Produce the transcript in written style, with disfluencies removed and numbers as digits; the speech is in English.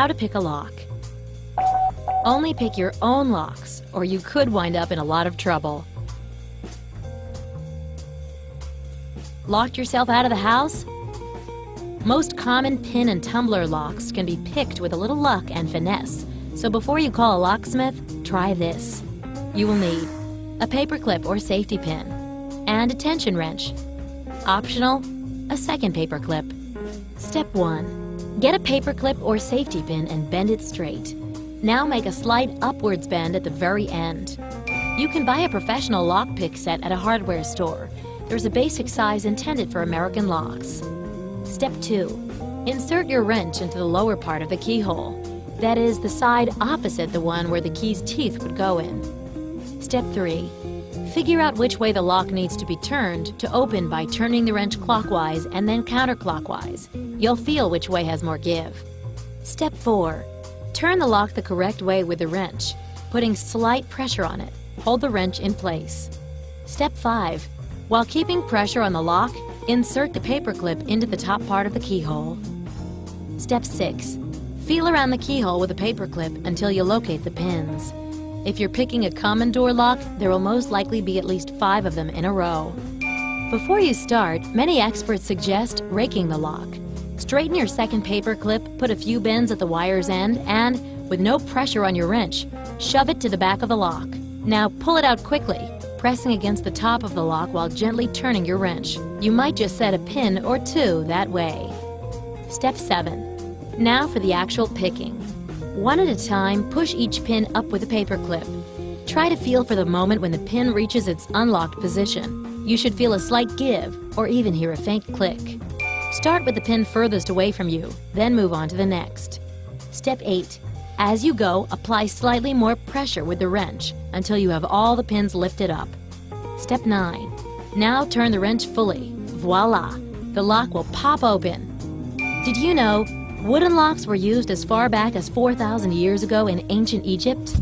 How to pick a lock. Only pick your own locks, or you could wind up in a lot of trouble. Locked yourself out of the house? Most common pin and tumbler locks can be picked with a little luck and finesse, so before you call a locksmith, try this. You will need a paper clip or safety pin, and a tension wrench. Optional, a second paper clip. Step 1. Get a paper clip or safety pin and bend it straight. Now make a slight upwards bend at the very end. You can buy a professional lockpick set at a hardware store. There's a basic size intended for American locks. Step 2. Insert your wrench into the lower part of the keyhole. That is, the side opposite the one where the key's teeth would go in. Step 3. Figure out which way the lock needs to be turned to open by turning the wrench clockwise and then counterclockwise. You'll feel which way has more give. Step 4. Turn the lock the correct way with the wrench, putting slight pressure on it. Hold the wrench in place. Step 5. While keeping pressure on the lock, insert the paper clip into the top part of the keyhole. Step 6. Feel around the keyhole with a paper clip until you locate the pins. If you're picking a common door lock, there will most likely be at least 5 of them in a row. Before you start, many experts suggest raking the lock. Straighten your second paper clip, put a few bends at the wire's end, and, with no pressure on your wrench, shove it to the back of the lock. Now pull it out quickly, pressing against the top of the lock while gently turning your wrench. You might just set a pin or 2 that way. Step 7. Now for the actual picking. One at a time, push each pin up with a paper clip. Try to feel for the moment when the pin reaches its unlocked position. You should feel a slight give, or even hear a faint click. Start with the pin furthest away from you, then move on to the next. Step 8. As you go, apply slightly more pressure with the wrench until you have all the pins lifted up. Step 9. Now turn the wrench fully. Voila! The lock will pop open. Did you know wooden locks were used as far back as 4,000 years ago in ancient Egypt?